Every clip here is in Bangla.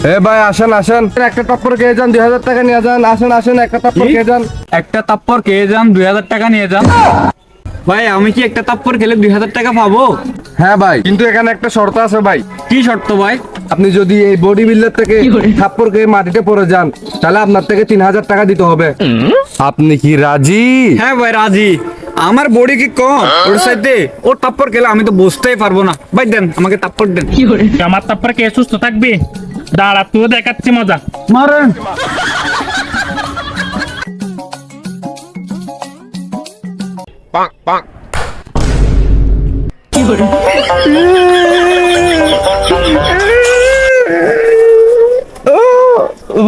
ভাই আসেন আসেন, একটা তাপ্পর খেয়ে যান, 2000 টাকা নিয়ে যান। আসেন আসেন, একটা তাপ্পর খেয়ে যান। একটা তাপ্পর খেয়ে যান, 2000 টাকা নিয়ে যান। ভাই আমি কি একটা তাপ্পর খেলে 2000 টাকা পাবো? হ্যাঁ ভাই, কিন্তু এখানে একটা শর্ত আছে ভাই। কি শর্ত ভাই? আপনি যদি এই বডি বিল্ডার থেকে থাপ্পড় খেয়ে মাটিতে পড়ে যান, তাহলে আপনার থেকে 3000 টাকা দিতে হবে। আপনি কি রাজি? হ্যাঁ ভাই রাজি। আমার বডি কি কম ওর সাথে? ও তাপ্পর খেলে আমি তো বুঝতেই পারবো না। ভাই দেন, আমাকে তাপ্পর দেন। আমার তারপরে কে সুস্থ থাকবি? দাঁড়া, তুই দেখাচ্ছি মজা। মারেন।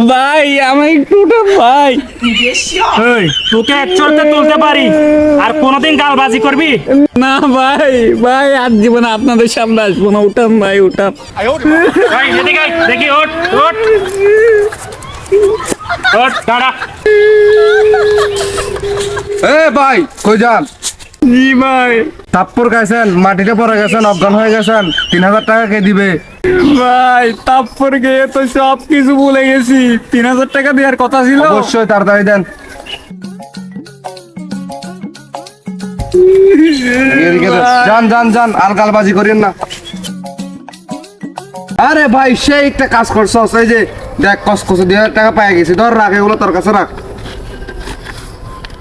ভাই আমায় একটু উঠান ভাই। এই, তোকে এক চড়তে তুলতে পারি, আর কোনোদিন গালবাজি করবি? না ভাই, ভাই আজ জীবনে আপনাদের সামনে আসবো না। উঠান ভাই, উঠান। ভাই এদিকে আয়, দেখি ওঠ ওঠ ওঠ, দাঁড়া। ভাই কই যান? জি ভাই। থাপ্পড় খাইছেন, মাটিতে পড়ে গেছেন, অজ্ঞান হয়ে গেছেন, 3000 টাকা কে দিবে? ভাই তাপ্পর গিয়ে তো সব কিছু ভুলে গেছি। 3000 টাকা দেওয়ার কথা ছিল। অবশ্যই তাড়াতাড়ি দেন। এদিকে দেন। যান যান যান, আর গালবাজি করেন না। আরে ভাই, সেই একটা কাজ করছো। এই যে দেখ, কসকসে 2000 টাকা পাই গেছি, ধর রাখ, এগুলো তোর কাছে রাখ।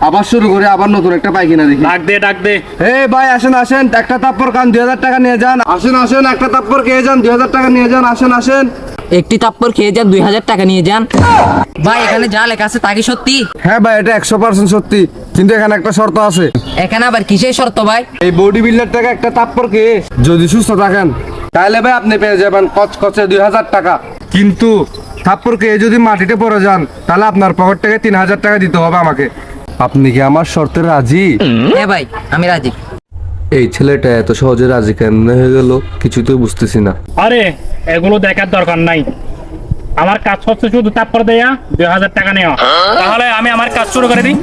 আবার শুরু করে, আবার নতুন একটা পাই কিনা দেখি। ডাক দে ডাক দে। ভাই আসেন আসেন, একটা তাপ্পর খান, 2000 টাকা নিয়ে যান। আসেন আসেন, একটা তাপ্পর খেয়ে যান, 2000 টাকা নিয়ে যান। আসেন আসেন। একটি তাপ্পর খেয়ে যান, 2000 টাকা নিয়ে যান। ভাই এখানে যা লেখা আছে তা কি সত্যি? হ্যাঁ ভাই, এটা 100% সত্যি, কিন্তু এখানে একটা শর্ত আছে। এখানে আবার কিসের শর্ত ভাই? এই বডি বিল্ডার টাকা একটা তাপ্পর খেয়ে যদি সুস্থ থাকেন, তাহলে ভাই আপনি পেয়ে যাবেন কচকচে 2000 টাকা। কিন্তু থাপ্পর খেয়ে যদি মাটিতে পড়ে যান, তাহলে আপনার পকেট থেকে 3000 টাকা দিতে হবে আমাকে। আপনি কি আমার শর্তে রাজি? হ্যাঁ ভাই, আমি রাজি। এই ছেলেটা এত সহজে রাজি কেন হয়ে গেল, কিছুতেই বুঝতেছি না। আরে এগুলো দেখার দরকার নাই, আমার কাজ হচ্ছে শুধু তারপর দেয়া 2000 টাকা নেওয়া। তাহলে আমি আমার কাজ শুরু করে দিই।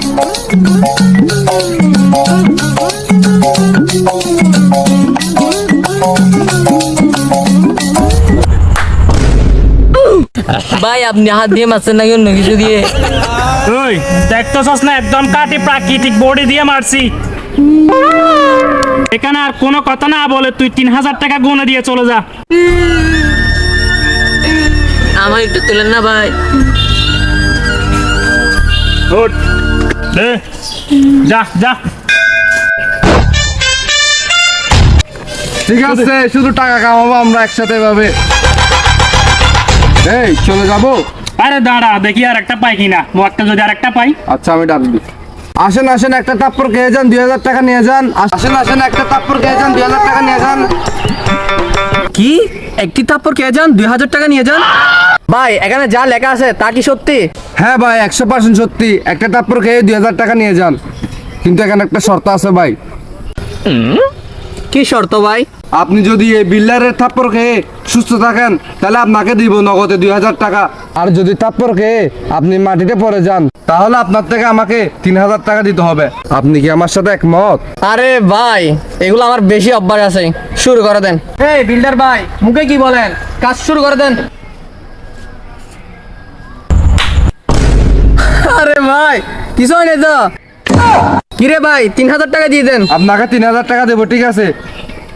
ভাই আপনি হাত দিয়ে মারছেন নাকি অন্য কিছু দিয়ে? ওই দেখতেছস না, একদম কাটি প্রাকৃতিক বডি দিয়ে মারছি। এখানে আর কোনো কথা না বলে তুই 3000 টাকা গুনে দিয়ে চলে যা। আমার একটু তুলেন না ভাই। ওঠ, দে, যা যা। ঠিক আছে, শুধু টাকা কামাবো আমরা একসাথে ভাবে। চলে যাবো। আরে দাঁড়া, দেখি আর একটা পাই কিনা। একটা যদি আর একটা পাই। আচ্ছা, আমি ডাকবি। আসেন আসেন, একটা তাপ্পর খেয়ে যান, 2000 টাকা নিয়ে যান। আসেন আসেন, একটা তাপ্পর খেয়ে যান, 2000 টাকা নিয়ে যান। কি? একটি তাপ্পর খেয়ে যান, 2000 টাকা নিয়ে যান? ভাই এখানে যা লেখা আছে তা কি সত্যি? হ্যাঁ ভাই, 100% সত্যি। একটা তাপ্পর খেয়ে 2000 টাকা নিয়ে যান, কিন্তু এখানে একটা শর্ত আছে ভাই। কি শর্ত ভাই? আপনি যদি এই বিল্ডারের থাপ্পড় খেয়ে সুস্থ থাকেন, তাহলে আপনাকে দিব নগদে 2000 টাকা। আর যদি থাপ্পড় খেয়ে আপনি মাটিতে পড়ে যান, তাহলে আপনার থেকে আমাকে 3000 টাকা দিতে হবে। আপনি কি আমার সাথে একমত? আরে ভাই এগুলো আমার বেশি অভ্যাস আছে, শুরু করে দেন। এই বিল্ডার ভাই, মুখে কি বলেন, কাজ শুরু করে দেন। আরে ভাই কিছু হয় না তো? কিরে ভাই, 3000 টাকা দিয়ে দেন। আপনাকে 3000 টাকা দেবো, ঠিক আছে?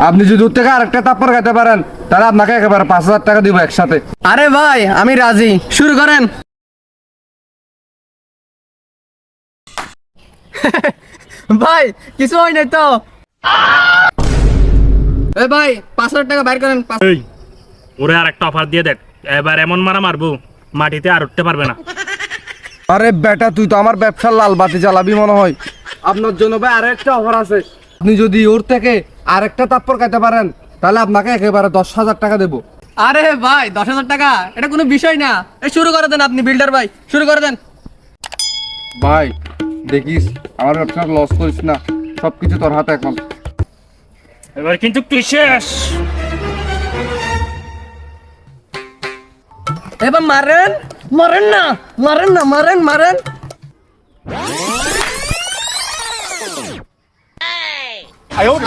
আপনি যদি দূর থেকে আরেকটা থাপ্পড় খেতে পারেন, তাহলে আপনাকে একেবারে 5000 টাকা দিব একসাথে। আরে ভাই আমি রাজি, শুরু করেন। ভাই কিছু হয় নাই তো? এ ভাই 5000 টাকা বাইর করেন। এই, ওরে আর একটা অফার দিয়ে দেখ। এবার এমন মারা মারবো, মাটিতে আর উঠতে পারবে না। আরে বেটা, তুই তো আমার ব্যবসার লাল বাতি জ্বালাবি মনে হয়। আপনার জন্য ভাই আরেকটা অফার আছে। আপনি যদি ওর থেকে আরেকটা থাপ্পড় খেতে পারেন, তাহলে আপনাকে একেবারে 10,000 টাকা দেবো। আরে ভাই 10,000 টাকা এটা কোনো বিষয় না। এই শুরু করে দেন, আপনি বিল্ডার ভাই শুরু করে দেন। ভাই দেখিস, আমার ব্যবসা লস করিস না, সবকিছু তোর হাতে এখন। এবার কিন্তু তুই শেষ। এবার মারেন, মারেন না, মারেন না, মারেন মারেন।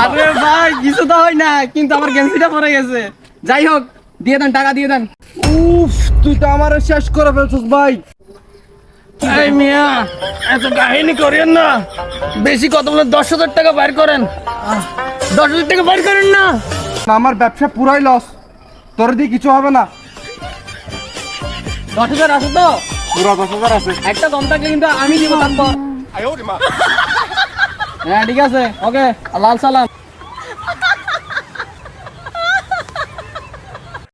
আরে ভাই কিছু তো হয় না, কিন্তু আমার গেঞ্জিটা পরে গেছে। যাই হোক, দিয়ে দেন টাকা, দিয়ে দেন। উফ, তুই তো আমার শেষ করে ফেলছিস ভাই। এই মিয়া এত কাহিনী করেন না, বেশি কত বলে 10,000 টাকা বাইর করেন। 10,000 টাকা বাইর করেন না। আমার ব্যবসা পুরাই লস, তোর দিয়ে কিছু হবে না। 10,000 আছে তো? পুরা 10,000 আছে। একটা কম থাকলে কিন্তু আমি দিব তারপর। হ্যাঁ ঠিক আছে, ওকে, লাল সালাম।